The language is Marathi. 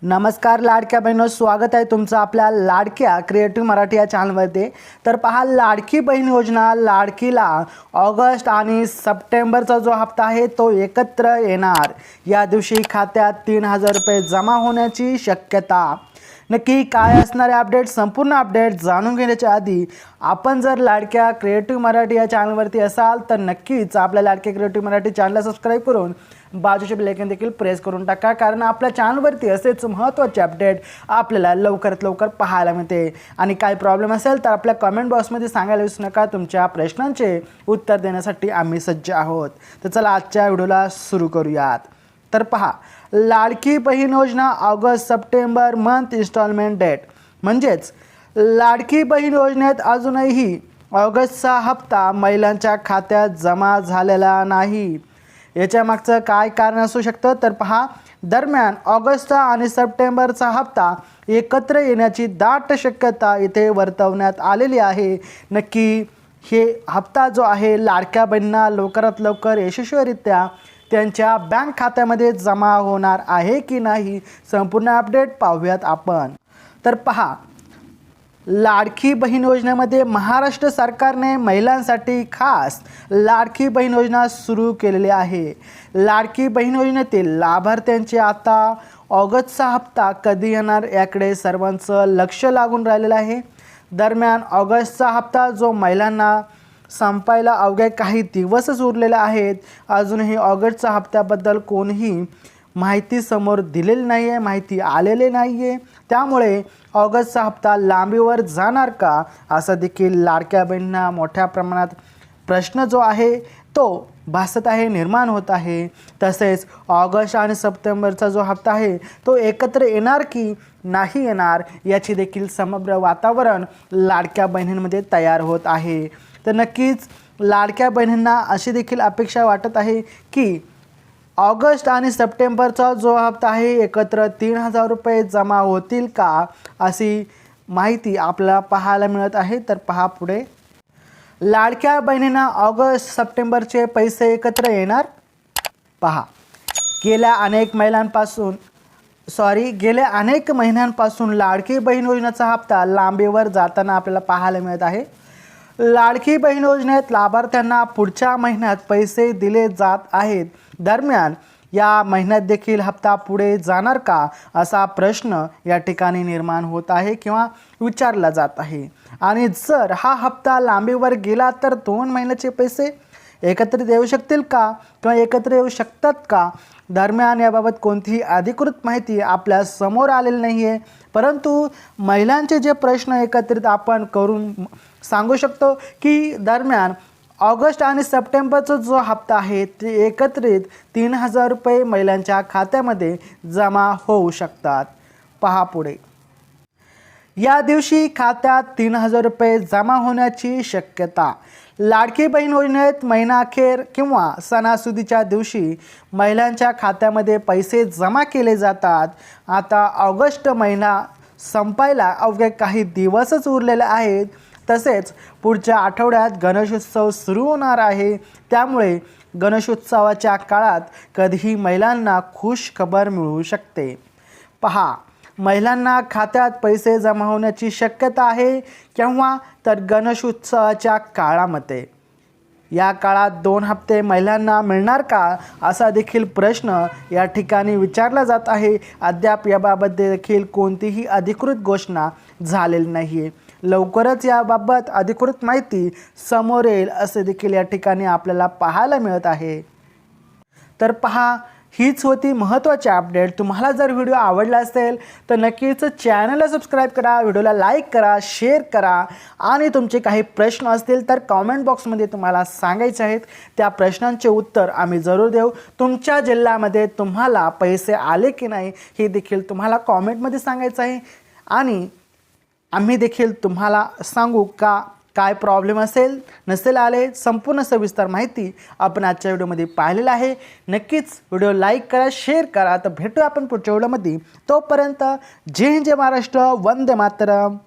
नमस्कार लाडक्या बहिणींनो, स्वागत आहे तुमचं आपल्या लाडक्या क्रिएटिव्ह मराठी या चॅनलमध्ये। तर पहा, लाडकी बहीण योजना लाडकीला ऑगस्ट आणि सप्टेंबरचा जो हप्ता आहे तो एकत्र येणार। या दिवशी खात्यात 3000 रुपये जमा होण्याची शक्यता। नक्की काय असणारे अपडेट, संपूर्ण अपडेट जाणून घेण्याच्या आधी आपण जर लाडक्या क्रिएटिव्ह मराठी या चॅनलवरती असाल तर नक्कीच आपल्या लाडक्या क्रिएटिव्ह मराठी चॅनलला सबस्क्राइब करून बाजूचे बेल आयकॉन देखील प्रेस करून टाका, कारण आपल्या चॅनलवरती असेच महत्त्वाचे अपडेट आपल्याला लवकरात लवकर पाहायला मिळते। आणि काय प्रॉब्लेम असेल तर आपल्या कमेंट बॉक्समध्ये सांगायला विसरू नका। तुमच्या प्रश्नांचे उत्तर देण्यासाठी आम्ही सज्ज आहोत। तर चला आजच्या व्हिडिओला सुरू करूयात। तर पहा, Ladki Bahin Yojana August September month instalment date, म्हणजेच लाडकी बहीण योजनेत अजूनही ऑगस्टचा हप्ता महिलांच्या खात्यात जमा झालेला नाही। याच्या मागचं काय कारण असू शकतं तर पहा, दरम्यान ऑगस्टचा आणि सप्टेंबरचा हप्ता एकत्र येण्याची दाट शक्यता इथे वर्तवण्यात आलेली आहे। नक्की हे हप्ता जो आहे लाडक्या बहिणींना लवकरात लवकर यशस्वीरित्या त्यांच्या बँक खात्यामध्ये जमा होणार आहे की नाही, संपूर्ण अपडेट पाहूयात आपण। तर पहा, लाडकी बहीण योजनेमध्ये महाराष्ट्र सरकारने महिलांसाठी खास लाडकी बहीण योजना सुरू केलेली आहे। लाडकी बहीण योजनेतील लाभार्थ्यांचे आता ऑगस्टचा हप्ता कधी येणार याकडे सर्वांचं लक्ष लागून राहिलेलं आहे। दरम्यान ऑगस्टचा हप्ता जो महिलांना संपायला अवघे काही दिवसच उरलेले आहेत, अजूनही ऑगस्टच्या हप्त्याबद्दल कोणीही माहिती समोर दिलेली नाही आहे, माहिती आलेली नाही आहे। त्यामुळे ऑगस्टचा हप्ता लांबीवर जाणार का, असं देखील लाडक्या बहिणींना मोठ्या प्रमाणात प्रश्न जो आहे तो भासत आहे, निर्माण होत आहे। तसेच ऑगस्ट आणि सप्टेंबरचा जो हप्ता आहे तो एकत्र येणार की नाही येणार याची देखील समग्र वातावरण लाडक्या बहिणींमध्ये तयार होत आहे। तर नक्कीच लाडक्या बहिणींना अशी देखील अपेक्षा वाटत आहे की ऑगस्ट आणि सप्टेंबरचा जो हप्ता आहे एकत्र 3000 रुपये जमा होतील का, अशी माहिती आपल्याला पाहायला मिळत आहे। तर पहा पुढे, लाडक्या बहिणींना ऑगस्ट सप्टेंबरचे पैसे एकत्र येणार। पहा, गेल्या अनेक महिन्यांपासून लाडकी बहीण योजनेचा हप्ता लांबीवर जाताना आपल्याला पाहायला मिळत आहे। लाडकी बहीण योजनेत लाभार्थ्यांना पुढच्या महिन्यात पैसे दिले जात आहेत, दरम्यान या महिन्यात देखील हप्ता पुढे जाणार का, असा प्रश्न या ठिकाणी निर्माण होत आहे किंवा विचारला जात आहे। आणि जर हा हप्ता लांबीवर गेला तर 2 महिन्याचे पैसे एकत्रित येऊ शकतील का किंवा एकत्र येऊ शकतात का, दरम्यान याबाबत कोणतीही अधिकृत माहिती आपल्या समोर आलेली नाही आहे। परंतु महिलांचे जे प्रश्न एकत्रित आपण करून सांगू शकतो की दरम्यान ऑगस्ट आणि सप्टेंबरचा जो हप्ता आहे ते एकत्रित 3000 रुपये महिलांच्या खात्यामध्ये जमा होऊ शकतात। पहा पुढे, या दिवशी खात्यात 3000 रुपये जमा होण्याची शक्यता। लाडकी बहीण योजनेत महिनाअखेर किंवा सणासुदीच्या दिवशी महिलांच्या खात्यामध्ये पैसे जमा केले जातात। आता ऑगस्ट महिना संपायला अवघे काही दिवसच उरलेले आहेत। तसेच पुढच्या आठवड्यात गणेशोत्सव सुरू होणार आहे, त्यामुळे गणेशोत्सवाच्या काळात कधीही महिलांना खुश खबर मिळू शकते। पहा, महिलांना खात्यात पैसे जमा होण्याची शक्यता आहे केव्हा तर गणेशोत्सवाच्या काळामध्ये। या काळात 2 हप्ते महिलांना मिळणार का, असा देखील प्रश्न या ठिकाणी विचारला जात आहे। अद्याप याबाबत देखील कोणतीही अधिकृत घोषणा झालेली नाही आहे। लवकरच याबाबत अधिकृत माहिती समोर येईल असे देखील या ठिकाणी आपल्याला पाहायला मिळत आहे। तर पहा, हीच होती महत्त्वाची अपडेट। तुम्हाला जर व्हिडिओ आवडला असेल तर नक्कीच चॅनलला सबस्क्राईब करा, व्हिडिओला लाईक करा, शेअर करा आणि तुमचे काही प्रश्न असतील तर कॉमेंट बॉक्समध्ये तुम्हाला सांगायचे आहेत। त्या प्रश्नांचे उत्तर आम्ही जरूर देऊ। तुमच्या जिल्ह्यामध्ये तुम्हाला पैसे आले की नाही हे देखील तुम्हाला कॉमेंटमध्ये सांगायचं आहे आणि आम्ही देखील तुम्हाला सांगू का काय प्रॉब्लेम असेल नसेल आले, संपूर्ण सविस्तर माहिती आपण आजच्या व्हिडिओमध्ये पाहिलेलं आहे। नक्कीच व्हिडिओ लाईक करा, शेअर करा। तर भेटू आपण पुढच्या व्हिडिओमध्ये। तोपर्यंत जय हिंद, जय महाराष्ट्र, वंदे मातरम।